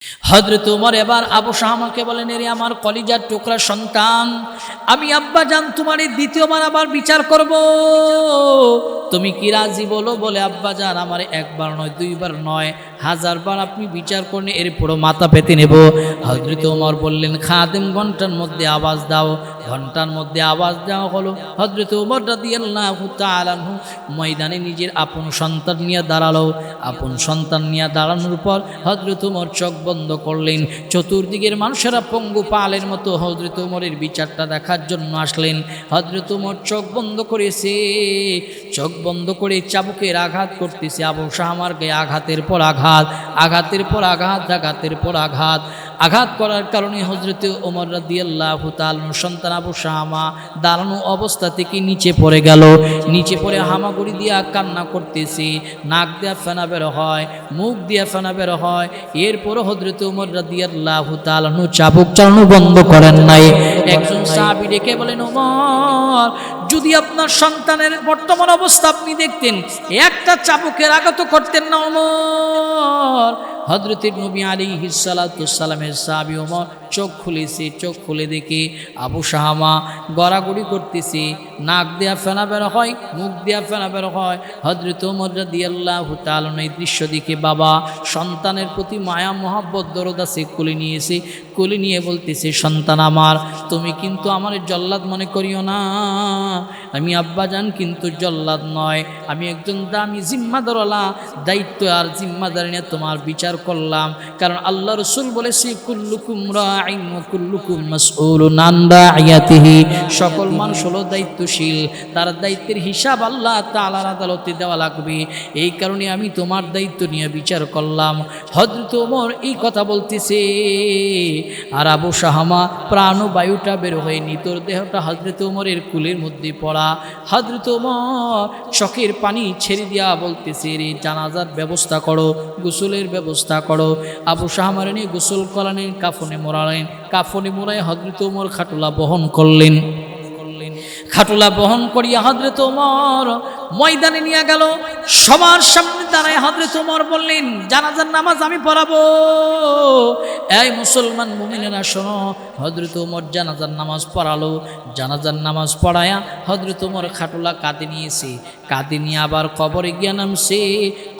হযরত ওমর এবার আবু শাহামাকে বলেন, এরে আমার কলিজার টুকরা সন্তান, আমি আব্বাজান তোমার এই দ্বিতীয়বার আবার বিচার করব, তুমি কি রাজি বলো? বলে আব্বাজান আমার একবার নয়, দুইবার নয়, 1000 বার আপনি বিচার করলে এর পুরো মাথা পেতে নেব। হযরত ওমর বললেন, খাদেম ঘন্টার মধ্যে আওয়াজ দাও। ঘন্টার মধ্যে আওয়াজ দেওয়া হলো। হযরত ওমর রাদিয়াল্লাহু তাআলা আনহু ময়দানে নিজের আপন সন্তান নিয়ে দাঁড়ালো। আপন সন্তান নিয়ে দাঁড়ানোর পর হযরত ওমর চোখ বন্ধ করলেন। চতুর্দিকের মানুষেরা পঙ্গু পালের মতো হযরত ওমরের বিচারটা দেখার জন্য আসলেন। হযরত ওমর চোখ বন্ধ করেছে, চোখ বন্ধ করে চাবুকের আঘাত করতেছে। আবু শাহমার গায়ে আঘাতের পর আঘাত, আঘাতের পর আঘাত, আঘাতের পর আঘাত। আঘাত করার কারণে হযরত ওমর রাদিয়াল্লাহু তাআলা সন্তান আবু শাহমা দাঁড়ানো অবস্থা থেকে নিচে পড়ে গেল। নিচে পড়ে হামাগুড়ি দিয়া কান্না করতেছে, নাক দিয়া ফেনা বের হয়, মুখ দিয়া ফেনা বের হয়। এরপরও হযরত ওমর রাদিয়াল্লাহু তাআলা চাবুক চালানো বন্ধ করেন নাই। একজন সাহাবী ডেকে বলেন, ওমর, যদি আপনার সন্তানের বর্তমান অবস্থা আপনি দেখতেন, একটা চাবুকের আঘাত করতেন না ওমর? হযরত নবী আলাইহিস সালাতু ওয়াসসালামের সাহাবী ওমর চোখ খুলেছে, চোখ খুলে দেখে আবু শাহামা গড়াগড়ি করতেছে, নাক দেয়া ফেনা বের হয়, মুখ দেয়া ফেনা বের হয়। হযরত ওমর রাদিয়াল্লাহু তাআলা এই দৃশ্য দেখে বাবা সন্তানের প্রতি মায়া মহব্বত দরদ আছে, কোলে নিয়েছে। কোলে নিয়ে বলতেছে, সন্তান আমার, তুমি কিন্তু আমার জল্লাদ মনে করিও না, আমি আব্বাজান কিন্তু জল্লাদ নয়, আমি একজন দামি জিম্মাদারওয়ালা, দায়িত্ব আর জিম্মাদারি নিয়ে তোমার বিচার করলাম। কারণ আল্লাহ রাসূল বলেছে, কুল্লুকুম রাঈন ওয়া কুল্লুকুম মাসউলুন আন রাইয়াতিহি, সকল মানুষ হলো দায়িত্বশীল, তার দায়িত্বের হিসাব আল্লাহ তাআলার আদালতে দেওয়া লাগবে। এই কারণে আমি তোমার দায়িত্ব নিয়ে বিচার করলাম। হযরত ওমর এই কথা বলতেছে, আর আবু শাহামা প্রাণবায়ুটা বের হয়ে নিতর দেহটা হযরত ওমরের কুলের মধ্যে পড়া। হযরত ওমর চোখের পানি ছেড়ে দিয়া বলতেছে, রে জানাজার ব্যবস্থা করো, গোসলের ব্যবস্থা করো। আবু শাহামার নিয়ে গোসল করালেন, কাফনে মোড়ালেন। কাফনে মোড়ায় হযরত ওমর খাটুলা বহন করলেন। খাটুলা বহন করিয়া হযরত ওমর ময়দানে নিয়ে গেল। সবার সামনে দাঁড়ায় হযরত ওমর বললেন, জানাজার নামাজ আমি পড়াবো। এই মুসলমান মুমিনেরা শোনো। হযরত ওমর জানাজার নামাজ পড়ালো। জানাজার নামাজ পড়ায়া হযরত ওমর খাটুলা কাঁধে নিয়েছে। কাঁধে নিয়ে আবার কবরে গিয়া নামছে।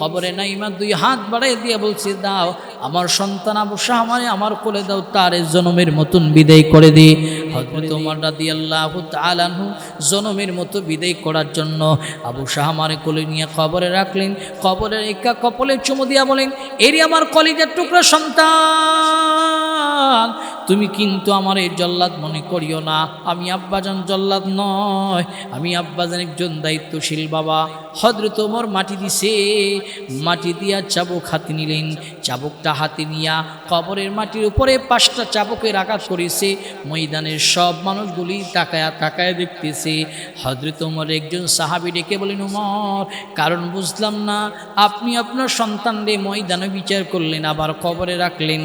কবরে নাইমা 2 হাত বাড়াই দিয়ে বলছে, দাও আমার সন্তান আবু শাহমারে আমার কোলে দাও, তার জনমের মতন বিদায় করে দে। হযরত ওমর রাদিয়াল্লাহু তাআলা আনহু জনমের মতো বিদায় করার জন্য আবু শাহমারে কোলে নিয়ে কবরে রাখলেন। কবরের একা কপালে চুমু দিয়া বলেন, এরই আমার কলিজার টুকরা সন্তান, তুমি কিন্তু আমার এই জল্লাদ মনে করিও না, আমি আব্বাজান জল্লাদ নয়, আমি আব্বাজান একজন দায়িত্বশীল বাবা। হযরত ওমর মাটি দিছে, মাটি দিয়া চাবুক হাতে নিলেন। চাবুকটা হাতে নিয়া কবরের মাটির উপরে 5টা চাবুকের আঘাত করেছে। ময়দানের সব মানুষগুলি তাকায়া তাকায় দেখতেছে। হযরত ওমর একজন সাহাবী ডেকে বলেন, ওমর, কারণ বুঝলাম না, আপনি আপনার সন্তানরে ময়দানে বিচার করলেন, আবার কবরে রাখলেন,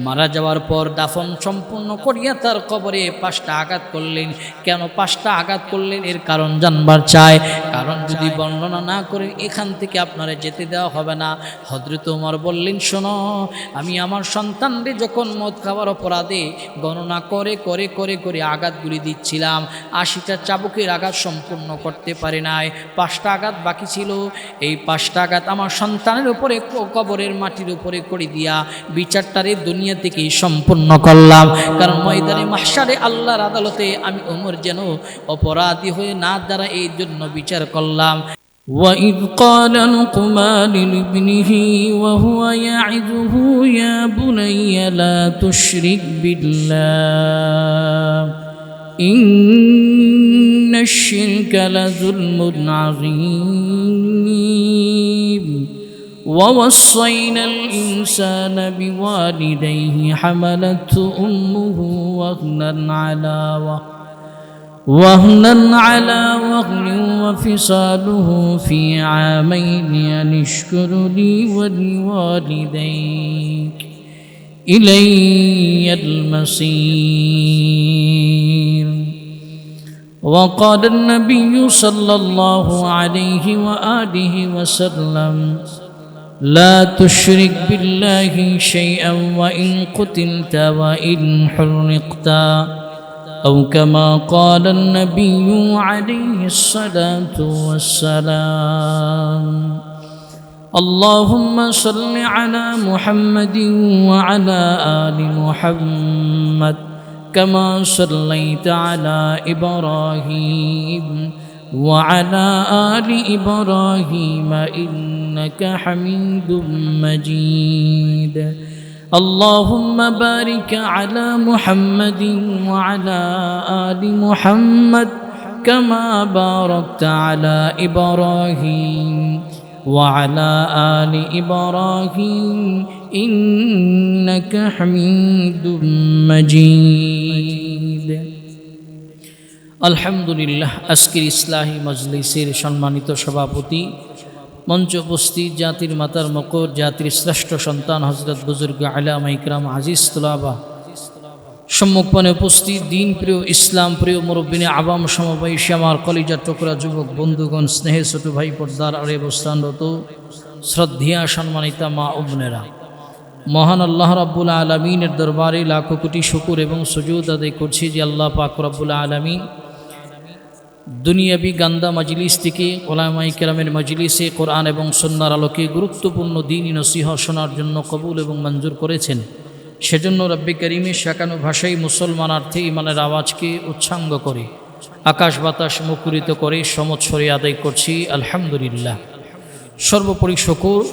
মারা যাওয়ার পর দাফন সম্পূর্ণ করিয়া তার কবরে 5টা আঘাত করলেন। কেন 5টা আঘাত করলেন এর কারণ জানবার চায়। কারণ যদি বর্ণনা না করে এখান থেকে আপনারা যেতে দেওয়া হবে না। হযরত ওমর বললেন, শোনো, আমি আমার সন্তানরে যখন মদ খাওয়ার অপরাধে গণনা করে করে করে করে আঘাতগুলি দিচ্ছিলাম, 80টা চাবুকের আঘাত সম্পূর্ণ করতে পারে নাই, 5টা আঘাত বাকি ছিল। এই 5টা আঘাত আমার সন্তানের উপরে কবরের মাটির উপরে করে দিয়া বিচারটারে দুনিয়া থেকেই সম্পূর্ণ করলাম। কারণ ময়দানে মাহশারে আল্লাহর আদালতে আমি ওমর যেন অপরাধী হয়ে না দাঁড়া, এই জন্য বিচার করলাম। وَإِذْ قَالَ لُقْمَانُ لِابْنِهِ وَهُوَ يَعِظُهُ يَا بُنَيَّ لَا تُشْرِكْ بِاللَّهِ إِنَّ الشِّرْكَ لَظُلْمٌ عَظِيمٌ وَوَصَّيْنَا الْإِنسَانَ بِوَالِدَيْهِ حَمَلَتْهُ أُمُّهُ وهنا على وهن وفصاله في عامين أن اشكر لي ولوالديك إلي المصير. وقال النبي صلى الله عليه وآله وسلم لا تشرك بالله شيئا وإن قتلت وإن حرقت أو كما قال النبي عليه الصلاة والسلام اللهم صل على محمد وعلى آل محمد كما صليت على إبراهيم وعلى آل إبراهيم إنك حميد مجيد اللهم بارك على محمد وعلى آل محمد كما باركت على إبراهيم وعلى آل إبراهيم إنك حميد مجيد আলহামদুলিল্লাহ। আজকের ইসলাহী মজলিসের সম্মানিত সভাপতি, মঞ্চ উপস্থিত জাতির মাতার মকর, জাতির শ্রেষ্ঠ সন্তান হযরত বুজুর্গ আলেমা ইকরাম, আজিজ তুলাবা, সম্মুখপানে উপস্থিত দিন প্রিয়, ইসলাম প্রিয় মুরব্বিনে আবাম, সমবয়সী আমার কলিজার টুকরা যুবক বন্ধুগণ, স্নেহে ছোট ভাই, পর্দার আড়ে অবস্থানরত শ্রদ্ধেয়া সম্মানিতা মা ও বোনেরা, মহান আল্লাহ রাব্বুল আলামিনের দরবারে লাখো কোটি শুকর এবং সুজুদ আদায় করছি যে আল্লাহ পাক রাব্বুল আলামিন দুনিয়াবি গান্দা মজলিস থেকে ওলামায়ে কেরামের মজলিসে কোরআন এবং সুন্নাহর আলোকে গুরুত্বপূর্ণ দ্বীনি নসিহত শোনার জন্য কবুল এবং মঞ্জুর করেছেন। সেজন্য রব্বে করিমের শাকানু ভাষায় মুসলমানার্থে ইমানের আওয়াজকে উচ্ছাঙ্গ করে, আকাশ বাতাস মুখরিত করে সমৎসরে আদায় করছি আলহামদুলিল্লাহ। সর্বোপরি শুকর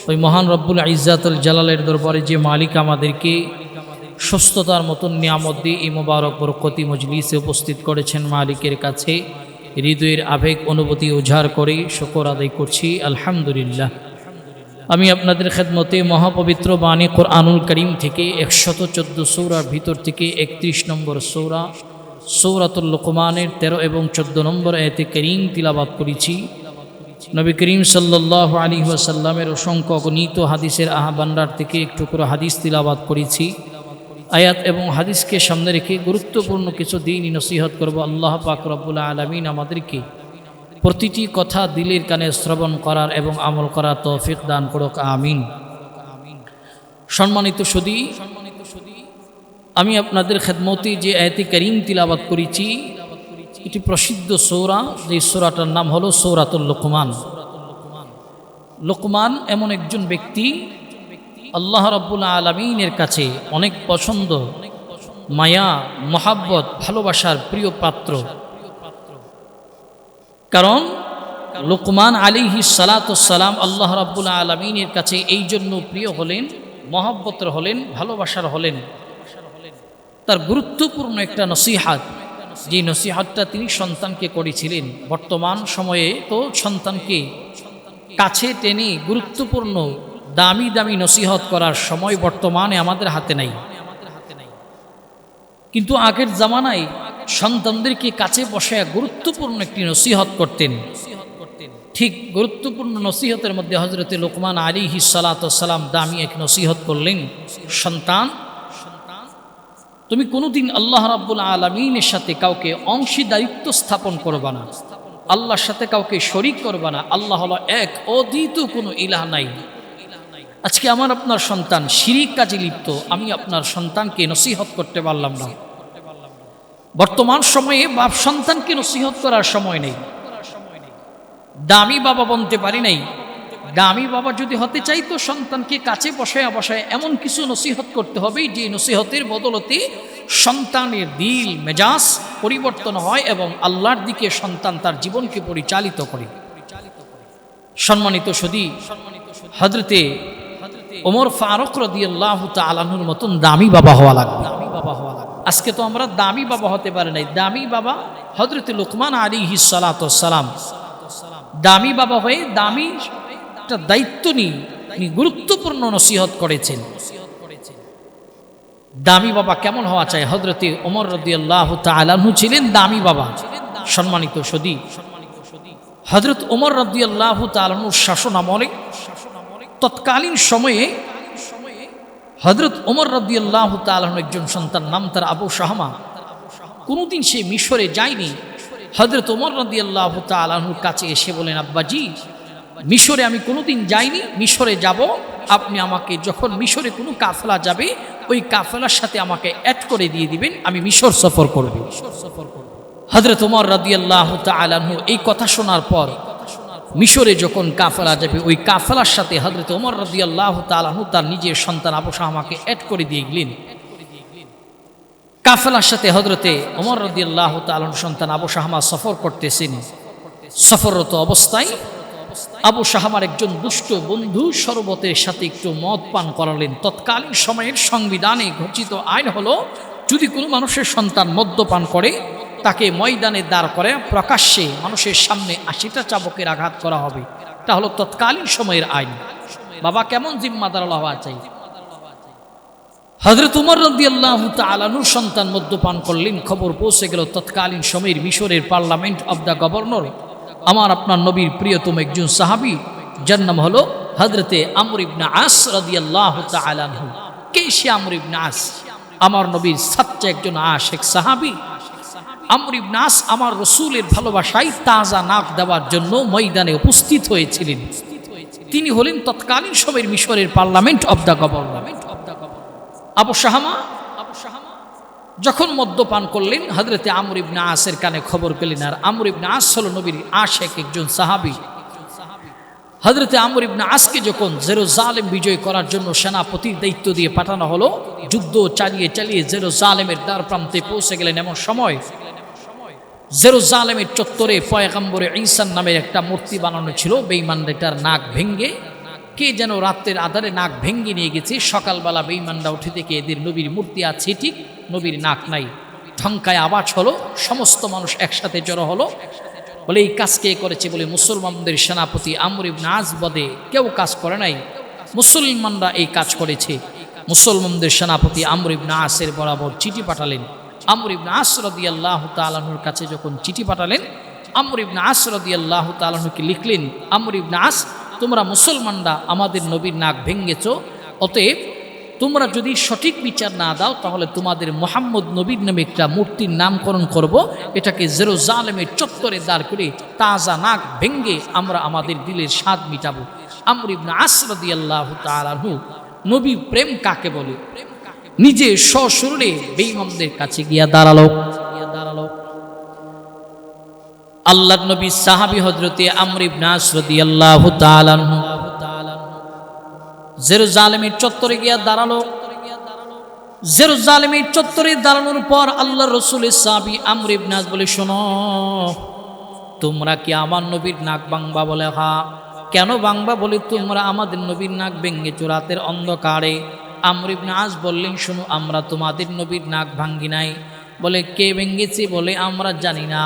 ওই মহান রব্বুল ইজ্জাতুল জালালের দরবারে যে মালিক আমাদেরকে সুস্থতার মতন নিয়ামত দিয়ে এই মোবারক বরকতি মজলিসে উপস্থিত করেছেন, মালিকের কাছে হৃদয়ের আবেগ অনুভূতি উজাড় করে শুকর আদায় করছি আলহামদুলিল্লাহ। আমি আপনাদের খেদমতে মহাপবিত্র বাণী কোরআনুল করিম থেকে 114 সূরার ভিতর থেকে 31 নম্বর সূরা সূরাতুল লুকমানের 13 এবং 14 নম্বর আয়াতে কারীম তিলাওয়াত করেছি। নবী করিম সাল্লাল্লাহু আলাইহি ওয়াসাল্লামের অসংখ্য অগণিত হাদিসের ভান্ডার থেকে একটু করে হাদিস তিলাওয়াত করেছি। আয়াত এবং হাদিসকে সামনে রেখে গুরুত্বপূর্ণ কিছু দ্বীনি নসিহত করব। আল্লাহ পাক রব্বুল আলামিন আমাদেরকে প্রতিটি কথা দিলের কানে শ্রবণ করার এবং আমল করার তৌফিক দান করুক, আমিন। সম্মানিত সুধী, আমি আপনাদের খেদমতে যে আয়াতে কারীম তিলাওয়াত করেছি এটি প্রসিদ্ধ সূরা, যে সূরাটার নাম হলো সূরাতুল লুকমান। লুকমান এমন একজন ব্যক্তি আল্লাহ রাব্বুল আলামিনের কাছে অনেক পছন্দ, মায়া, মহাব্বত, ভালোবাসার প্রিয় পাত্র। কারণ লুকমান আলাইহিস সালাতু সালাম আল্লাহ রাব্বুল আলামিনের কাছে এই জন্য প্রিয় হলেন, মহাব্বতের হলেন, ভালোবাসার হলেন, তার গুরুত্বপূর্ণ একটা নসিহাত, যে নসিহতটা তিনি সন্তানকে করেছিলেন। বর্তমান সময়ে তো সন্তানকে কাছে টেনে গুরুত্বপূর্ণ দামি দামি নসিহত করার সময় বর্তমানে আমাদের হাতে নাই, কিন্তু আগের জামানায় সন্তানদেরকে কাছে বসে গুরুত্বপূর্ণ একটি নসিহত করতেন। ঠিক গুরুত্বপূর্ণ নসিহতের মধ্যে হযরতে লুকমান আলাইহিস সালাতু সালাম দামি এক নসিহত করলেন, সন্তান, তুমি কোনোদিন আল্লাহ রাব্বুল আলামিনের সাথে কাউকে অংশীদারিত্ব স্থাপন করবা না, আল্লাহর সাথে কাউকে শরীক করবা না। আল্লাহ হলো এক, অদ্বিতীয় কোনো ইলাহ নাই। আজকে আমার আপনার সন্তান শিরিক কাজে লিপ্ত, আমি আপনার সন্তানকে নসিহত করতে পারলাম না। বর্তমান সময়ে বাপ সন্তানকে নসিহত করার সময় নেই, দামি বাবা বলতে পারি নাই। দামি বাবা যদি হতে চাই তো সন্তানকে কাছে বসায় বসায় এমন কিছু নসিহত করতে হবে যে নসিহতের বদলতে সন্তানের দিল মেজাজ পরিবর্তন হয় এবং আল্লাহর দিকে সন্তান তার জীবনকে পরিচালিত করে। সম্মানিত সুধী, হযরতে ওমর ফারুক রাদিয়াল্লাহু তাআলা আনহুর মতন দামি বাবা হওয়া লাগবে। আজকে তো আমরা দামি বাবা হতে পারি নাই। দামি বাবা হযরতে লুকমান আলাইহিস সালাতু সালাম দামি বাবা হয়ে দামি একটা দায়িত্ব নিয়ে তিনি গুরুত্বপূর্ণ নসিহত করেছেন। দামি বাবা কেমন হওয়া চাই? হযরতে ওমর রাদিয়াল্লাহু তাআলা আনহু ছিলেন দামি বাবা। সম্মানিত সুধী, হযরত ওমর রাদিয়াল্লাহু তাআলা আনহুর শাসন আমলে তৎকালীন সময়ে হযরত ওমর রাদিয়াল্লাহু তাআলা আনহু একজন সন্তান, নাম তার আবু শাহমা। কোনোদিন সে মিশরে যায়নি। হযরত ওমর রাদিয়াল্লাহু তাআলা আনহুর কাছে এসে বলেন, আব্বাজি, মিশরে আমি কোনোদিন যাইনি, মিশরে যাব, আপনি আমাকে যখন মিশরে কোনো কাফেলা যাবে ওই কাফেলার সাথে আমাকে অ্যাড করে দিয়ে দিবেন, আমি মিশর সফর করব। হযরত ওমর রাদিয়াল্লাহু তাআলা আনহু এই কথা শোনার পর মিশরে যখন কাফেলা যাবে ওই কাফেলার সাথে হযরত ওমর রাদিয়াল্লাহু তাআলা আনহু তার নিজের সন্তান আবু শাহমাকে অ্যাড করে দিয়ে গেলেন। কাফেলার সাথে হযরতে ওমর রাদিয়াল্লাহু তাআলা আনহু সন্তান আবু শাহমা সফর করতেছেন। সফররত অবস্থায় আবু শাহমার একজন দুষ্ট বন্ধু শরবতের সাথে একটু মদ পান করালেন। তৎকালীন সময়ের সংবিধানে ঘোষিত আইন হলো, যদি কোনো মানুষের সন্তান মদ্যপান করে তাকে ময়দানে দাঁড় করে প্রকাশ্যে মানুষের সামনে ৮০টা চাবুকের আঘাত করা হবে। এটা হলো তৎকালীন সময়ের আইন। বাবা কেমন জিম্মাদার হওয়া চাই। হযরত ওমর রাদিয়াল্লাহু তাআলা আনহুর সন্তান মদ্যপান করলেন, খবর পৌঁছে গেল তৎকালীন সময়ের মিশরের পার্লামেন্ট অব দ্য গভর্নর, আমার আপনার নবীর প্রিয়তম একজন সাহাবী, যার নাম হলো হযরতে আমর ইবনে আস রাদিয়াল্লাহু তাআলা আনহু। কে সে আমর ইবনে আস? আমার নবীর সাচ্চা একজন আশিক সাহাবী। আমর ইবনে আস আমার রাসূলের ভালোবাসায় তাজা নাক দেওয়ার জন্য ময়দানে উপস্থিত হয়েছিলেন। তিনি হলেন তৎকালীন সময়ের মিশরের parliament of the governor. Abu Shahma যখন মদ্যপান করলেন হযরতে আমর ইবনে আসের কানে খবর পেলেন। আর আমর ইবনে আস হল নবীর আশিক একজন সাহাবী। হযরতে আমর ইবনে আসকে যখন জেরুজালেম বিজয় করার জন্য সেনাপতির দায়িত্ব দিয়ে পাঠানো হলো, যুদ্ধ চালিয়ে চালিয়ে জেরুজালেমের দ্বার প্রান্তে পৌঁছে গেলেন। এমন সময় জেরুজালেমের চত্বরে পয়গম্বরে ঈসা নামের একটা মূর্তি বানানো ছিল। বেঈমানটার নাক ভেঙ্গে কে যেন রাতের আধারে নাক ভেঙ্গে নিয়ে গেছে। সকালবেলা বেঈমানরা উঠে দেখে এদের নবীর মূর্তি আছে ঠিক, নবীর নাক নাই। ঢঙ্কায় আওয়াজ হলো, সমস্ত মানুষ একসাথে জড়ো হলো। বলে এই কাজ কে করেছে? বলে মুসলমানদের সেনাপতি আমর ইবনে আস বদে কেউ কাজ করে নাই, মুসলমানরা এই কাজ করেছে। মুসলমানদের সেনাপতি আমর ইবনে আসের বরাবর চিঠি পাঠালেন। আমর ইবনে আস রাদিয়াল্লাহু তাআলা আনহুর কাছে যখন চিঠি পাঠালেন, আমর ইবনে আস রাদিয়াল্লাহু তাআলা আনহুকে লিখলেন, আমর ইবনে আস, তোমরা মুসলমানরা আমাদের নবীর নাক ভেঙ্গেছ, অতএব তোমরা যদি সঠিক বিচার না দাও তাহলে তোমাদের মুহাম্মদ নবীর নামে একটা মূর্তির নামকরণ করব। এটাকে জেরুজালেমের চত্বরে দাঁড় করে তাজা নাক ভেঙ্গে আমরা আমাদের দিলের স্বাদ মিটাবো। আমর ইবনে আস রাদিয়াল্লাহু তাআলা আনহু, নবী প্রেম কাকে বলে, নিজে সশরীরে বেঈমানদের কাছে গিয়া দাঁড়ালো। আল্লাহর নবী সাহাবী হযরতে আমর ইবনে আস রাদিয়াল্লাহু তাআলা আনহু জেরুজালেমের চত্বরে গিয়া দাঁড়ালো। জেরুজালেমের চত্বরে দাঁড়ানোর পর আল্লাহর রাসূলের সাহাবী আমর ইবনে আস বলে, শোনো, তোমরা কি আমার নবীর নাক ভাঙবা? বলে হ্যাঁ। কেন ভাঙবা? বলে তোমরা আমাদের নবীর নাক ভেঙ্গেছো রাতের অন্ধকারে। আমর ইবনে আস বললেন, শোনো, আমরা তোমাদের নবীর নাক ভাঙ্গি নাই। বলে কে ভেঙ্গেছে? বলে আমরা জানি না।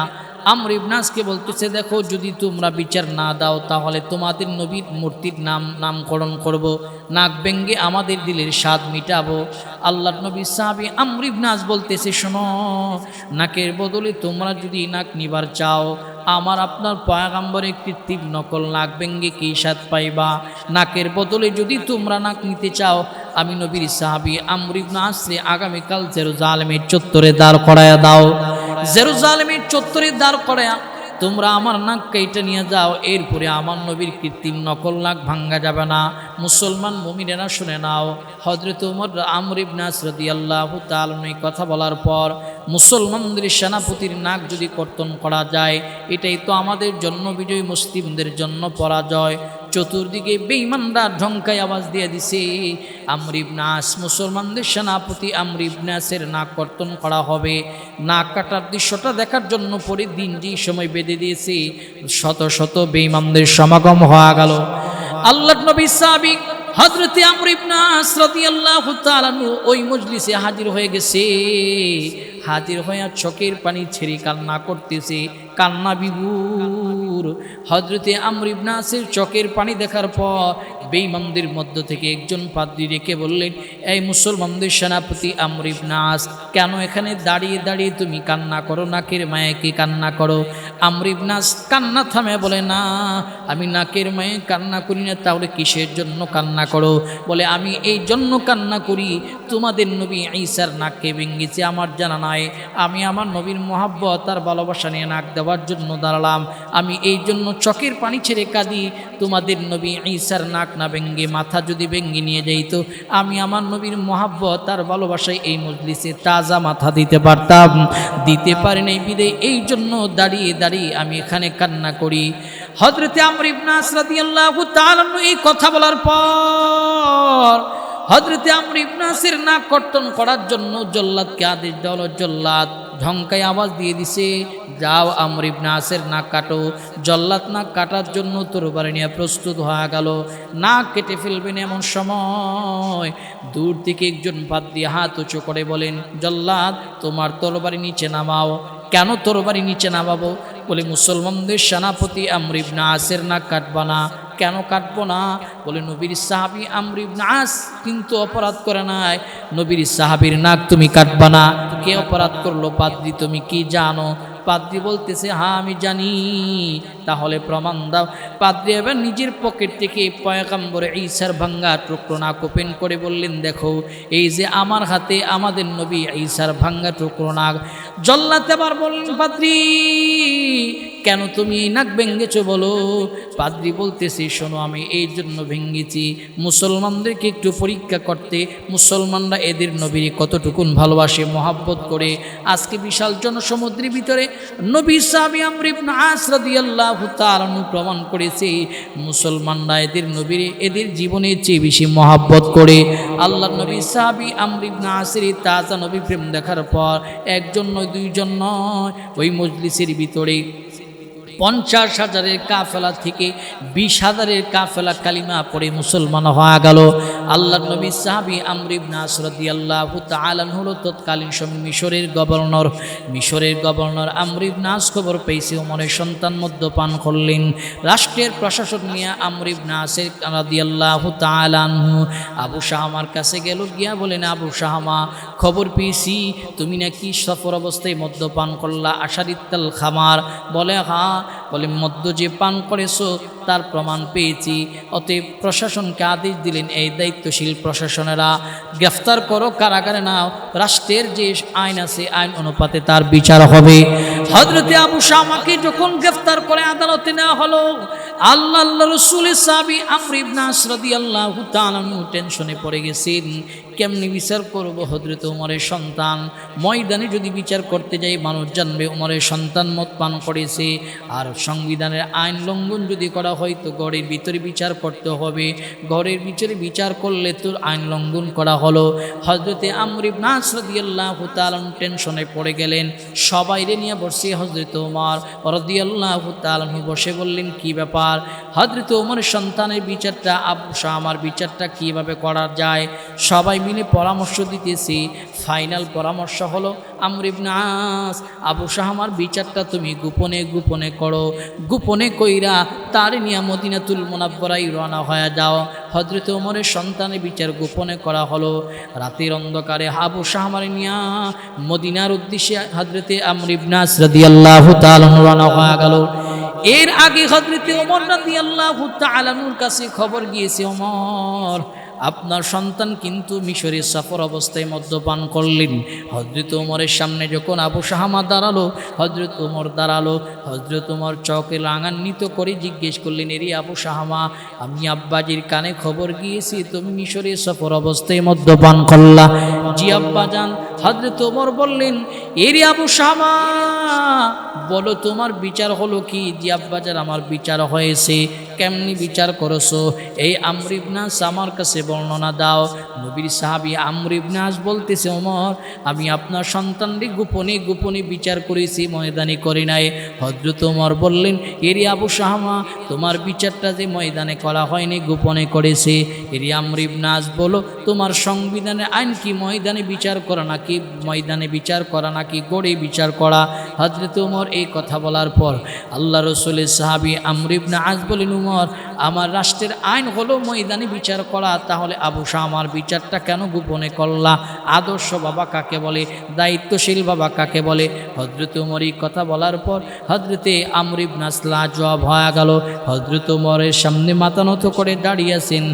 আমর ইবনে আসকে বলতেছে, দেখো, যদি তোমরা বিচার না দাও তাহলে তোমাদের নবীর মূর্তির নামকরণ করব, নাক ভেঙ্গে আমাদের দিলের স্বাদ মিটাবো। আল্লাহর নবী সাহাবী আমর ইবনে আস বলতেছে, শোনো, নাকের বদলে তোমরা যদি নাক নিবার চাও, আমার আপনার পয়গম্বরের কৃত্রিম নকল নাক ভেঙ্গে কি স্বাদ পাইবা? নাকের বদলে যদি তোমরা নাক নিতে চাও, আমি নবীর সাহাবী আমর ইবনে আসরে আগামীকাল জেরুজালেমের চত্বরে দাঁড় করায়া দাও। জেরুজালেমের চত্বরে দাঁড় করায়া তোমরা আমার নাক কেটে নিয়ে যাও, এরপরে আমার নবীর কৃত্রিম নকল নাক ভাঙ্গা যাবে না। মুসলমান মুমিনেরা শুনে নাও। হযরত ওমর আমর ইবনে আস রাদিয়াল্লাহু তাআলা এই কথা বলার পর মুসলমানদের সেনাপতির নাক যদি কর্তন করা যায়, এটাই তো আমাদের জন্য বিজয়, মুসলিমদের জন্য পরাজয়। চতুর্দিকে বেঈমানরা ঢঙ্কায় আওয়াজ দিয়ে দিছে, আমর ইবনে আস, মুসলমানদের সেনাপতি আমর ইবনে আসের নাক কর্তন করা হবে। নাক কাটার দৃশ্যটা দেখার জন্য পরে দিন যে সময় বেঁধে দিয়েছে, শত শত বেঈমানদের সমাগম হয়ে গেল। আল্লাহর নবী সাহাবী হযরতে আমর ইবনে আস রাদিয়াল্লাহু তাআলা ওই মজলিসে হাজির হয়ে গেছে। হাজির হয়ে চোখের পানি ছেড়ে কান্না করতেছে, কান্না বিভোর। হযরতে আমর ইবনে আসের চোখের পানি দেখার পর বেঈমানদের মধ্য থেকে একজন পাদ্রী রেখে বললেন, এই মুসলমানদের সেনাপতি আমর ইবনে আস, কেন এখানে দাঁড়িয়ে দাঁড়িয়ে তুমি কান্না করো? নাকের মায়ে কি কান্না করো? আমর ইবনে আস কান্না থামে বলে, না, আমি নাকের মায়ে কান্না করি না। তাহলে কিসের জন্য কান্না করো? বলে, আমি এই জন্য কান্না করি, তোমাদের নবী ঈসার নাককে ভেঙ্গেছে আমার জানা নাই। আমি আমার নবীর মহব্বত আর ভালোবাসা নিয়ে নাক দেব দেওয়ার জন্য দাঁড়ালাম। আমি এই জন্য চোখের পানি ছেড়ে কাঁদি, তোমাদের নবী ঈসার নাক না ভেঙ্গে মাথা যদি ভেঙ্গে নিয়ে যাইত, আমি আমার নবীর মহাব্বত আর ভালোবাসায় এই মজলিসে তাজা মাথা দিতে পারতাম, দিতে পারি নাই বিদে এই জন্য দাঁড়িয়ে দাঁড়িয়ে আমি এখানে কান্না করি। হযরতে আমর ইবনে আস রাদিয়াল্লাহু তাআলা এই কথা বলার পর হযরতে আমর ইবনে আসের নাক কর্তন করার জন্য জল্লাদকে আদেশ দেওয়া হলো। জল্লাদ ঝঙ্কায় আওয়াজ দিয়ে দিছে, যাও আমর ইবনে আসের নাক কাটো। জল্লাদ নাক কাটার জন্য তরবারি নিয়ে প্রস্তুত হয়ে গেল, নাক কেটে ফেলবেন। এমন সময় দূর থেকে একজন পাদ্রী হাত উঁচু করে বলেন, জল্লাদ তোমার তরবারি নিচে নামাও। কেন তরবারি নিচে নামাবো? বলে মুসলমানদের সেনাপতি আমর ইবনে আসের নাক কাটবা না। কেন কাটবো না? বলে নবীর সাহাবী আমর ইবনে আস কিন্তু অপরাধ করে নাই, নবীর সাহাবীর নাক তুমি কাটবা না। কে অপরাধ করলো? পাদ্রী তুমি কি জানো? পাদ্রী বলতেছে, হ্যাঁ আমি জানি। তাহলে প্রমাণ দাও। পাদ্রী এবার নিজের পকেট থেকে পয়গম্বর ঈসার ভাঙ্গা টুকরো নাক ওপেন করে বললেন, দেখো এই যে আমার হাতে আমাদের নবী ঈসার ভাঙ্গা টুকরো নাক। জল্লাদ এবার বললেন, পাদ্রী কেন তুমি এই নাক ভেঙ্গেছো বলো? পাদ্রী বলতেছি, শোনো আমি এই জন্য ভেঙ্গেছি মুসলমানদেরকে একটু পরীক্ষা করতে, মুসলমানরা এদের নবীর কতটুকুন ভালোবাসে মহাব্বত করে। আজকে বিশাল জনসমুদ্রের ভিতরে নবী সাহাবী আমর ইবনে আস রাদিয়াল্লাহু তাআলা প্রমাণ করেছে মুসলমানরা এদের নবীর এদের জীবনের চেয়ে বেশি মহাব্বত করে। আল্লাহর নবী সাহাবী আমর ইবনে আসের তাজা নবী প্রেম দেখার পর একজন নয় দুইজন নয়, ওই মজলিসের ভিতরে 50,000-এর কাফেলা থেকে 20,000-এর কাফেলা কালিমা পড়ে মুসলমান হয়ে গেল। আল্লাহর নবী সাহাবী আমর ইবনে আস রাদিয়াল্লাহু তাআলা হলো তৎকালীন সময় মিশরের গভর্নর আমর ইবনে আস খবর পেয়েছে ওমরের সন্তান মদ্যপান করলেন। রাষ্ট্রের প্রশাসন নিয়ে আমর ইবনে আস রাদিয়াল্লাহু তাআলা আবু শাহমার কাছে গেল, গিয়া বলেন, আবু শাহমা খবর পেয়েছি তুমি নাকি সফর অবস্থায় মদ্যপান করলা, আশারিত্তাল খামার। বলে হ্যাঁ। বলে মদ্য যে পান করেছো তার প্রমাণ পেয়েছি। অতএব প্রশাসনকে আদেশ দিলেন, এই দায়িত্বশীল প্রশাসনেরা গ্রেফতার করো, কারাগারে নাও, রাষ্ট্রের যে আইন আছে আইন অনুপাতে তার বিচার হবে। হযরতে আবু শামাকে যখন গ্রেফতার করে আদালতে নেওয়া হলো, আল্লাহ রাসূলের সাহাবী আমর ইবনে আস রাদিয়াল্লাহু তাআলা টেনশনে পড়ে গেছেন, কেমনি বিচার করব? হযরত ওমরের সন্তান, ময়দানে যদি বিচার করতে যাই মানুষ জানবে ওমরের সন্তান মদ পান করেছে, আর সংবিধানের আইন লঙ্ঘন যদি করা হয় তো ঘরের ভিতরে বিচার করতে হবে, ঘরের ভিতরে বিচার করলে তোর আইন লঙ্ঘন করা হলো। হযরতে আমর ইবনে আস রাদিয়াল্লাহু তাআলা টেনশনে পড়ে গেলেন। সবাইরে নিয়ে বসে হযরত ওমর রাদিয়াল্লাহু তাআলা বসে বললেন, কি ব্যাপার? হযরত ওমরের সন্তানের বিচারটা, আবু শামার বিচারটা কিভাবে করা যায়? সবাই মিলে পরামর্শ দিতেছি। ফাইনাল পরামর্শ হলো, আমর ইবনে আস আবু শামার বিচারটা তুমি গোপনে গোপনে করো, গোপনে কইরা তার নিয়ে মদিনাতুল মুনাব্বরায় রওনা হয়ে যাও। হযরত ওমরের সন্তানের বিচার গোপনে করা হলো। রাতের অন্ধকারে আবু শামার নিয়া মদিনার উদ্দেশ্যে হযরতে আমর ইবনে আস রাদিয়াল্লাহু তাআলা রওনা হয়ে গেল। এর আগে হযরতে ওমর রাদিয়াল্লাহু তাআলার কাছে খবর গিয়েছে, ওমর আপনার সন্তান কিন্তু মিশরের সফর অবস্থায় মদ্যপান করলেন। হযরত ওমরের সামনে যখন আবু শাহমা দাঁড়ালো, হযরত ওমর দাঁড়ালো, হযরত ওমর চোখে রাঙান্বিত করে জিজ্ঞেস করলেন, এরি আবু শাহমা, আমি আব্বাজির কানে খবর গিয়েছি তুমি মিশরের সফর অবস্থায় মদ্যপান করলা। জি আব্বাজান। হযরত ওমর বললেন, এরি আবু শাহমা বলো তোমার বিচার হলো কি? জি আব্বাজান আমার বিচার হয়েছে। কেমনি বিচার করেছো? এই আমর ইবনে আস আমার কাছে বর্ণনা দাও। নবীর সাহাবী আমর ইবনে আস বলতেছে, ওমর আমি আপনার সন্তানকে গোপনে গোপনে বিচার করেছি, ময়দানে করি নাই। হযরত ওমর বললেন, এরি আবু শাহমা তোমার বিচারটা যে ময়দানে করা হয়নি, গোপনে করেছে। এরি আমর ইবনে আস বলো তোমার সংবিধানের আইন কি ময়দানে বিচার করা নাকি গড়ে বিচার করা? হযরত ওমর এই কথা বলার পর আল্লাহ রাসূলের সাহাবী আমর ইবনে আস বলেন, ওমর আমার রাষ্ট্রের আইন হলো ময়দানে বিচার করা, তাহলে আবু শাহমার বিচারটা কেন গোপনে করলা? আদর্শ বাবা কাকে বলে? দায়িত্বশীল বাবা কাকে বলে? হযরত ওমর এই কথা বলার পর হযরতে আমর ইবনে আস লাজবাব হয়ে গেল। হযরত ওমরের সামনে মাথা নত করে দাঁড়িয়ে আছেন।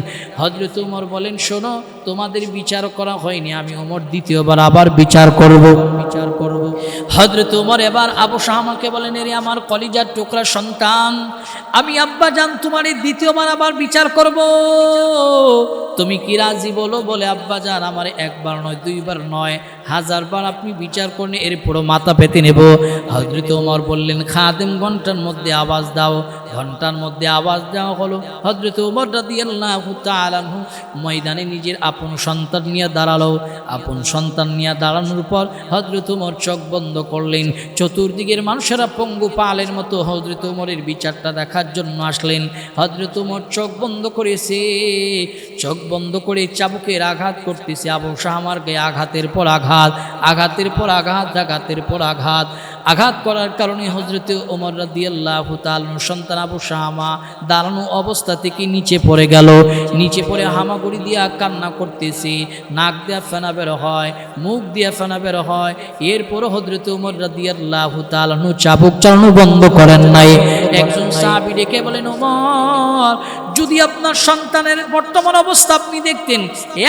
হযরত ওমর বলেন, শোনো তোমাদের বিচার করা হয়নি, আমি ওমর দ্বিতীয়বার আবার বিচার করব। হযরত ওমর এবার আবু শামাকে বলেন, এরে আমার কলিজার টুকরা সন্তান, আমি আব্বাজান তোমার দ্বিতীয়বার আবার বিচার করব, তুমি কি রাজি বলো? বলে আব্বাজান আমার একবার নয়, দুইবার নয়, 1000 বার আপনি বিচার করেন, এরপরও মাথা পেতে নেব। হযরত ওমর বললেন, খাদেম ঘন্টার মধ্যে আওয়াজ দাও। ঘন্টার মধ্যে আওয়াজ দেওয়া হলো। হযরত ওমর রাদিয়াল্লাহু তাআলা আনহু ময়দানে নিজের আপন সন্তান নিয়ে দাঁড়ালো। আপন সন্তান নিয়ে দাঁড়ানোর পর হযরত ওমর চোখ বন্ধ করলেন। চতুর্দিকের মানুষেরা পঙ্গু পালের মতো হযরত ওমরের বিচারটা দেখার জন্য আসলেন। হযরত ওমর চোখ বন্ধ করেছে, চোখ বন্ধ করে চাবুকের আঘাত করতেছে। আবু শামার গায়ে আঘাতের পর আঘাত, আঘাতের পর আঘাত, আঘাতের পর আঘাত। আঘাত করার কারণে হযরত ওমর রাদিয়াল্লাহু তাআলা সন্তান আবু শামা দাঁড়ানো অবস্থা থেকে নিচে পড়ে গেল। নিচে পড়ে হামাগুড়ি দিয়া কান্না করতেছে, নাক দিয়া ফেনা বের হয়, মুখ দিয়া ফেনা বের হয়। এরপর হযরত ওমর রাদিয়াল্লাহু তাআলা চাবুক চালানো বন্ধ করেন নাই। একজন সাহাবী ডেকে বলেন, ওমর, যদি আপনার সন্তানের বর্তমান অবস্থা আপনি দেখতেন,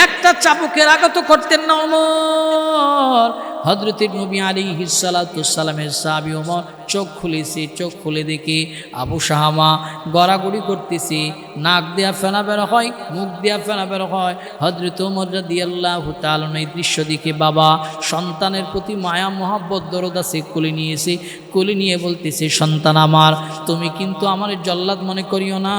একটা চাবুকের আঘাত করতেন না ওমর? হযরত নবী আলাইহিস সালাতু ওয়াসসালামের সাহাবী ওমর চোখ খুলেছে, চোখ খুলে দেখে আবু শামা গড়াগড়ি করতেছে, নাক দেয়া ফেনা বের হয়, মুখ দেয়া ফেনা বের হয়। হযরত ওমর রাদিয়াল্লাহু তাআলা এই দৃশ্য দেখে বাবা সন্তানের প্রতি মায়া মহব্বত দরদ আছে, কোলে নিয়েছে। কোলে নিয়ে বলতেছে, সন্তান আমার, তুমি কিন্তু আমার জল্লাদ মনে করিও না,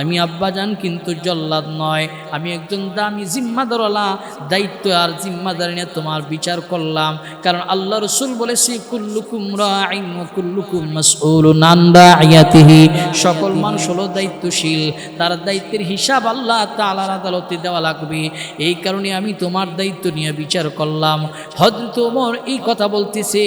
আমি আব্বাজান কিন্তু জল্লাদ নয়, আমি একজন দামি জিম্মাদারওয়ালা, দায়িত্ব আর জিম্মাদারি নিয়ে তোমার বিচার করলাম। কারণ আল্লাহ রাসূল বলেছে, কুল্লুকুম রাঈন ওয়া কুল্লুকুম মাসউলুন আন রাইয়াতিহি, সকল মানুষ হলো দায়িত্বশীল, তার দায়িত্বের হিসাব আল্লাহ তাআলার আদালতে দেওয়া লাগবে। এই কারণে আমি তোমার দায়িত্ব নিয়ে বিচার করলাম। হযরত ওমর এই কথা বলতেছে,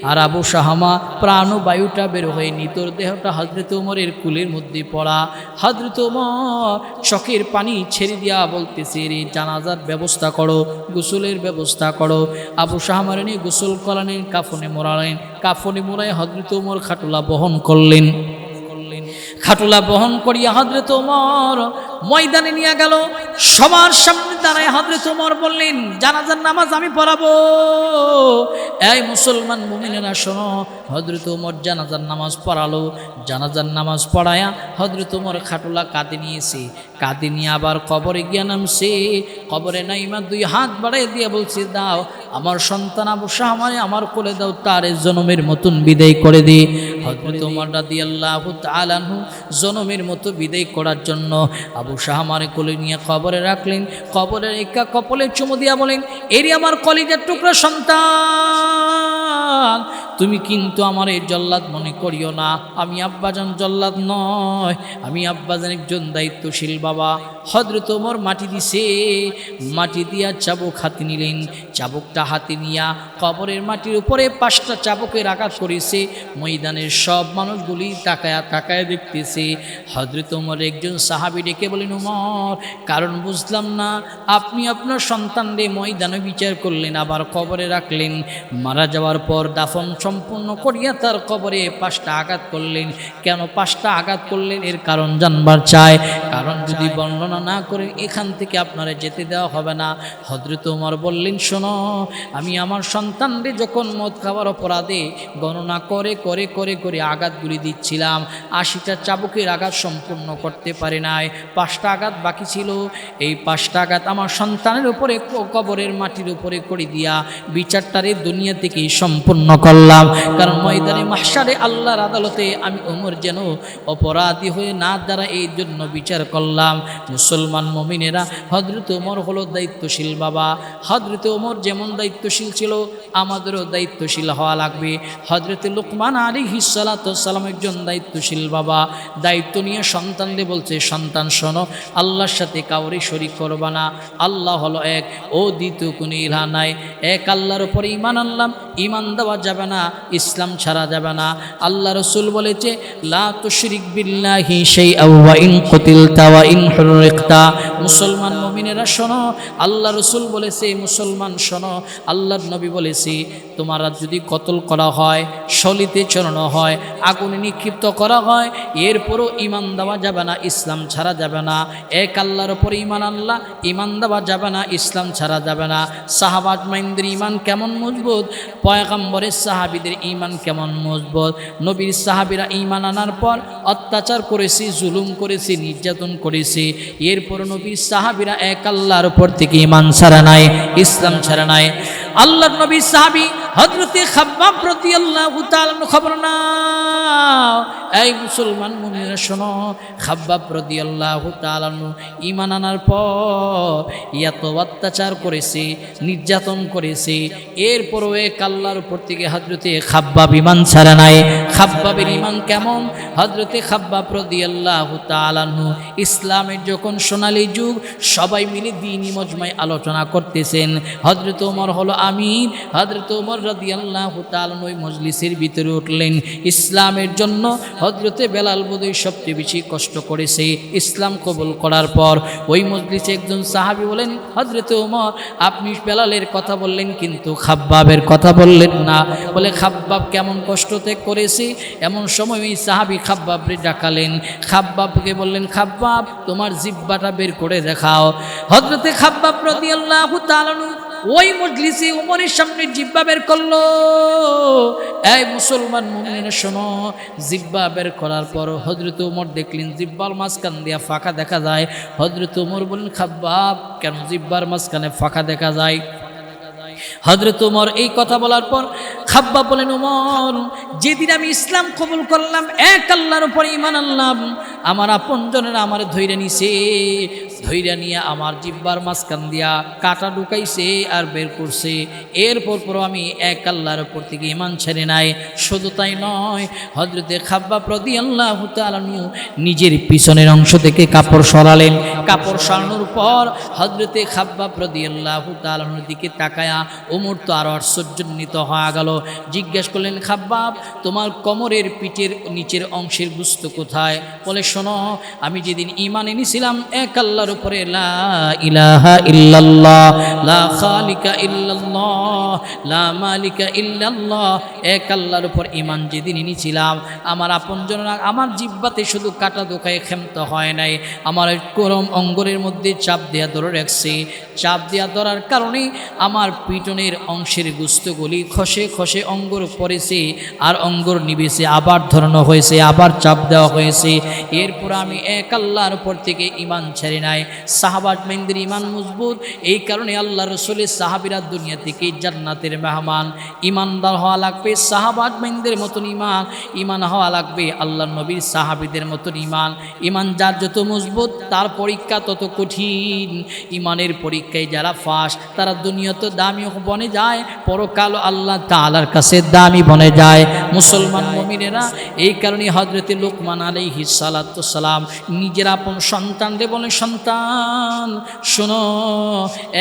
আর আবু শামা প্রাণবায়ুটা বের হয়ে নিতর দেহটা হযরত ওমরের কুলের মধ্যে পড়া। হযরত ওমর চোখের পানি ছেড়ে দিয়া বলতেছে, রে জানাজার ব্যবস্থা করো, গোসলের ব্যবস্থা করো। আবু শামার নিয়ে গোসল করালেন, কাফনে মোড়ালেন। কাফনে মোড়ায় হযরত ওমর খাটুলা বহন করলেন। খাটুলা বহন করিয়া হযরত ওমর ময়দানে নিয়ে গেল। সবার সামনে দাঁড়ায় হযরত ওমর বললেন, জানাজার নামাজ আমি পড়াবো। এই মুসলমান মুমিনেরা শোনো। হযরত ওমর জানাজার নামাজ পড়ালো। জানাজার নামাজ পড়ায়া হযরত ওমর খাটুলা কাঁধে নিয়েছে। কাঁধে নিয়ে আবার কবরে গিয়া নামছে। কবরে নাইমা 2 হাত বাড়াই দিয়ে বলছে, দাও আমার সন্তান আবু শামারে আমার কোলে দাও, তার জনমের মতন বিদায় করে দে। হযরত ওমর রাদিয়াল্লাহু তাআলা আনহু জনমের মতো বিদায় করার জন্য আবু শামারে কোলে নিয়ে কবরে রাখলেন। কবরের একা কপালে চুমু দিয়া বলেন, এরি আমার কলিজার টুকরা সন্তান, তুমি কিন্তু আমার এই জল্লাদ মনে করিও না, আমি আব্বাজান জল্লাদ নয়, আমি আব্বাজান একজন দায়িত্বশীল বাবা। হযরত ওমর মাটি দিছে, মাটি দিয়া চাবুক হাতে নিলেন। চাবুকটা হাতে নিয়া কবরের মাটির উপরে 5টা চাবুকের আঘাত করেছে। ময়দানের সব মানুষগুলি তাকায়া তাকায় দেখতেছে। হযরত ওমর একজন সাহাবী ডেকে বলেন, ওমর, কারণ বুঝলাম না, আপনি আপনার সন্তানরে ময়দানে বিচার করলেন, আবার কবরে রাখলেন, মারা যাওয়ার পর দাফন সম্পূর্ণ করিয়া তার কবরে 5টা আঘাত করলেন। কেন 5টা আঘাত করলেন, এর কারণ জানবার চায়। কারণ যদি বর্ণনা না করেন এখান থেকে আপনারা যেতে দেওয়া হবে না। হযরত ওমর বললেন, শোনো, আমি আমার সন্তানরে যখন মদ খাওয়ার অপরাধে গণনা করে করে করে করে আঘাতগুলি দিচ্ছিলাম, 80টা চাবুকের আঘাত সম্পূর্ণ করতে পারে নাই, 5টা আঘাত বাকি ছিল। এই 5টা আঘাত আমার সন্তানের উপরে কবরের মাটির উপরে করে দিয়া বিচারটারে দুনিয়া থেকেই সম্পূর্ণ করলাম। কারণ ময়দানে মাহশারে আল্লাহর আদালতে আমি ওমর যেন অপরাধী হয়ে না দাঁড়ায়, এই জন্য বিচার করলাম। মুসলমান মুমিনেরা, হযরত ওমর হলো দায়িত্বশীল বাবা। হযরত ওমর যেমন দায়িত্বশীল ছিল, আমাদেরও দায়িত্বশীল হওয়া লাগবে। হযরত লুকমান আলাইহিস সালাতু ওয়াসসালাম একজন দায়িত্বশীল বাবা। দায়িত্ব নিয়ে সন্তানদের বলছে, সন্তান শোনো, আল্লাহর সাথে কাউরে শরীক করবা না, আল্লাহ হলো এক, ও দ্বিতীয় কোনো ইলাহ নাই। এক আল্লাহর উপরে ঈমান আনলাম, ঈমান দেওয়া যাবে না, ইসলাম ছাড়া যাবে না। আল্লাহ রাসূল বলেছে, লা তুশরিক বিল্লাহি শাইআন ওয়া ইন কুতিলতা ওয়া ইন হুরিকতা। মুসলমান মুমিনেরা শোনো, আল্লাহ রসুল বলেছে, মুসলমান শোনো, আল্লাহর নবী বলেছে, তোমার যদি কতল করা হয়, শলিতে চড়ানো হয়, আগুনে নিক্ষিপ্ত করা হয়, এরপরও ঈমান দেওয়া যাবে না, ইসলাম ছাড়া যাবে না। এক আল্লাহর উপর ঈমান আল্লাহ, ঈমান দেওয়া যাবে না, ইসলাম ছাড়া যাবে না। সাহাবা আজমাইনদের ঈমান কেমন মজবুত, পয়গম্বরের সাহাবীদের ঈমান কেমন মজবুত। নবীর সাহাবীরা ঈমান আনার পর অত্যাচার করেছে, জুলুম করেছে, নির্যাতন করেছে, এরপর নবীর সাহাবীরা এক আল্লাহর উপর থেকে ঈমান ছাড়া নাই, ইসলাম ছাড়া নাই। আল্লাহর নবীর সাহাবী হযরতে খাব্বাব রাদিয়াল্লাহু তাআলা খবর নাও, এই মুসলমান মুমিনরা শোনো, খাব্বাব রাদিয়াল্লাহু তাআলা ঈমান আনার পর এত অত্যাচার করেছে, নির্যাতন করেছে, এরপরও এক আল্লাহর উপর থেকে হযরতে খাব্বাব ঈমান ছাড়া নাই। খাব্বাবের ঈমান কেমন? হযরতে খাব্বাব রাদিয়াল্লাহু তাআলা ইসলামের যখন সোনালী যুগ, সবাই মিলে দ্বীনি মজমায় আলোচনা করতেছেন, হযরত ওমর হলো আমির, হযরত ওমর রাদিয়াল্লাহু তাআলা ওই মজলিসের ভিতরে উঠলেন। ইসলামের জন্য হযরতে বেলাল বোধহয় সবচেয়ে বেশি কষ্ট করেছে। ইসলাম কবুল করার পর ওই মজলিসে একজন সাহাবী বলেন, হযরতে ওমর আপনি বেলালের কথা বললেন কিন্তু খাব্বাবের কথা বললেন না। বলে খাব্বাব কেমন কষ্ট ত্যাগ করেছে। এমন সময় ওই সাহাবী খাব্বাবকে ডাকালেন, খাব্বাবকে বললেন, খাব্বাব তোমার জিহ্বাটা বের করে দেখাও। হযরতে খাব্বাব রাদিয়াল্লাহু তাআলা ওই মজলিসে ওমরের সামনে জিহ্বা বের করলো। এই মুসলমান মুমিনেরা শোনো, জিহ্বা বের করার পর হযরত ওমর দেখলেন জিহ্বার মাঝখান দিয়া ফাঁকা দেখা যায়। হযরত ওমর বললেন, খাব্বাব কেন জিহ্বার মাঝখানে ফাঁকা দেখা যায়? হযরত ওমর এই কথা বলার পর খাব্বাব বলেন, ওমর যেদিন আমি ইসলাম কবুল করলাম, এক আল্লাহর উপর ঈমান আনলাম, আমার আপনজনেরা আমার ধৈর্য নিছে, ধৈর্য নিয়ে আমার জিহ্বার মাঝখান দিয়া কাটা ঢুকাইছে আর বের করছে। এরপর আমি এক আল্লাহর উপর থেকে ঈমান ছেড়ে নাই। শুধু তাই নয়, হযরতে খাব্বাব রাদিয়াল্লাহু তাআলা নিজের পিছনের অংশ থেকে কাপড় সরালেন। কাপড় সরানোর পর হযরতে খাব্বাব রাদিয়াল্লাহু তাআলার দিকে তাকায়া ওমর তো আরো আশ্চর্যান্বিত হয়ে গেল। জিজ্ঞেস করলেন, খাব্বাব তোমার কোমরের পিঠের নিচের অংশের গোশত কোথায়? বলে, শোনো, আমি যেদিন ঈমান এনেছিলাম এক আল্লাহর উপরে, লা ইলাহা ইল্লাল্লাহ, লা খালিকা ইল্লাল্লাহ, লা মালিকা ইল্লাল্লাহ, এক আল্লাহর উপর ঈমান যেদিন এনেছিলাম, আমার আপনজনরা আমার জিহ্বাতে শুধু কাটা দোকায় ক্ষান্ত হয় নাই, আমার করম অঙ্গরের মধ্যে চাপ দেয়া ধরে রাখছে। চাপ দেয়া ধরার কারণে আমার পিটনের অংশের গোশতগুলি খসে খসে অঙ্গর পড়েছে, আর অঙ্গর নিবেছে, আবার ধরানো হয়েছে, আবার চাপ দেওয়া হয়েছে। এরপর আমি এক আল্লাহর উপর থেকে ঈমান ছেড়ে নাই। সাহাবা আজমাইনদের ঈমান মজবুত, এই কারণে আল্লাহ রসুলের সাহাবীরা দুনিয়া থেকে জান্নাতের মেহমান। ঈমানদার হওয়া লাগবে সাহাবা আজমাইনদের মতন ঈমান, ঈমান হওয়া লাগবে আল্লাহ নবীর সাহাবীদের মতন ঈমান। ঈমান যার যত মজবুত, তার পরীক্ষা তত কঠিন। ঈমানের পরীক্ষায় যারা ফাঁস, তারা দুনিয়াতে দামি বনে যায়, পরকাল আল্লাহ তাআলার কাছে দামি বনে যায়। মুসলমান মুমিনেরা, এই কারণে হযরতে লুকমান আলাইহিস সালাতু সালাম নিজের আপন সন্তানকে বলে, সন্তান শোনো,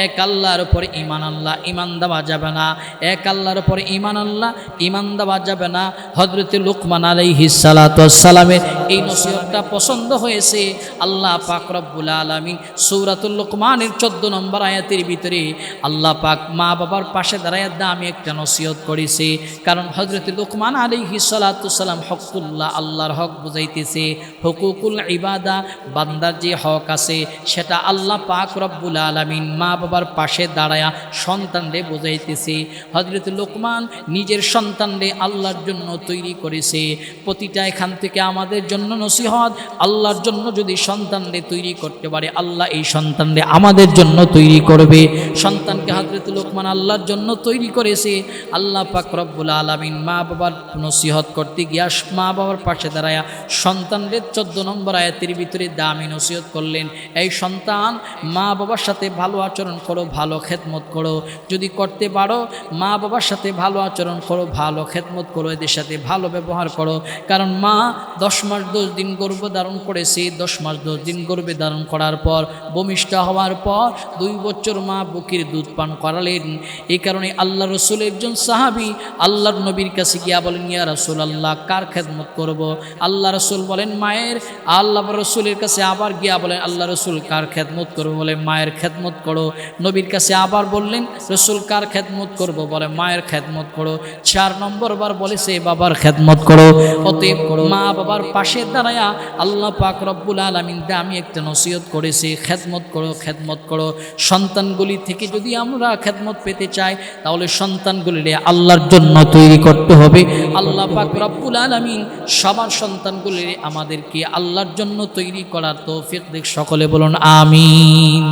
এক আল্লাহর উপর ঈমান আল্লাহ, ঈমান দেওয়া যাবে না, এক আল্লাহর উপর ঈমান আল্লাহ, ঈমান দেওয়া যাবে না। হযরতে লুকমান আলাইহিস সালাতু সালামের এই নসিহতটা পছন্দ হয়েছে। আল্লাহ পাক রব্বুল আলামিন সূরাতুল লুকমানের 14 নম্বর আয়াতের ভিতরে আল্লাহ পাক মা বাবার পাশে দাঁড়ায় দামি একটা নসিহত করেছে। কারণ হযরতে লুকমান আলাইহিস সালাতু সালাম হকুল্লাহ, আল্লাহর হক বুঝাইতেছে। হুকুকুল ইবাদা, বান্দার যে হক আছে সেটা আল্লাহ পাক রব্বুল আলামিন মা বাবার পাশে দাঁড়ায়া সন্তানরে বুঝাইতেছে। হযরতে লুকমান নিজের সন্তানরে আল্লাহর জন্য তৈরি করেছে। প্রতিটা এখান থেকে আমাদের জন্য নসিহত, আল্লাহর জন্য যদি সন্তানরে তৈরি করতে পারে, আল্লাহ এই সন্তানরে আমাদের জন্য তৈরি করবে। সন্তানকে হযরতে লুকমান আল্লাহর জন্য তৈরি করেছে। আল্লাহ পাক রব্বুল আলামিন মা বাবার নসিহত করতে গিয়া মা বাবার পাশে দাঁড়ায়া সন্তানদের 14 নম্বর আয়াতের ভিতরে দামি নসিহত করলেন। এই সন্তান, মা বাবার সাথে ভালো আচরণ করো, ভালো খেদমত করো। যদি করতে পারো, মা বাবার সাথে ভালো আচরণ করো, ভালো খেদমত করো, এদের সাথে ভালো ব্যবহার করো। কারণ মা 10 মাস 10 দিন গর্ভ ধারণ করেছে। 10 মাস 10 দিন গর্ভে ধারণ করার পর ভূমিষ্ঠ হওয়ার পর 2 বছর মা বুকের দুধ পান করালেন। এই কারণে আল্লাহ রসুলের একজন সাহাবী আল্লাহর নবীর কাছে গিয়া বলেন, ইয়া রাসূলুল্লাহ, কার খেদমত করব? আল্লাহ রসুল বলেন মায়ের। আল্লাহ রসুলের কাছে আবার গিয়া বলেন, আল্লাহ রসুল রসুল কার খেদমত করবো? বলে মায়ের খেদমত করো। নবীর কাছে আবার বললেন রসুল কার খেদমত করবো? বলে মায়ের খেদমত করো। 4 নম্বর বার বলেছে বাবার খেদমত করো। অতএব মা বাবার পাশে দাঁড়ায়া আল্লাহ পাক রব্বুল আলামিন আমি একটা নসিহত করেছি, খেদমত করো, খেদমত করো। সন্তানগুলি থেকে যদি আমরা খেদমত পেতে চাই তাহলে সন্তানগুলি আল্লাহর জন্য তৈরি করতে হবে। আল্লাহ পাক রব্বুল আলামিন সবার সন্তানগুলি আমাদেরকে আল্লাহর জন্য তৈরি করার তৌফিক দিক। সকলে বলুন আমিন।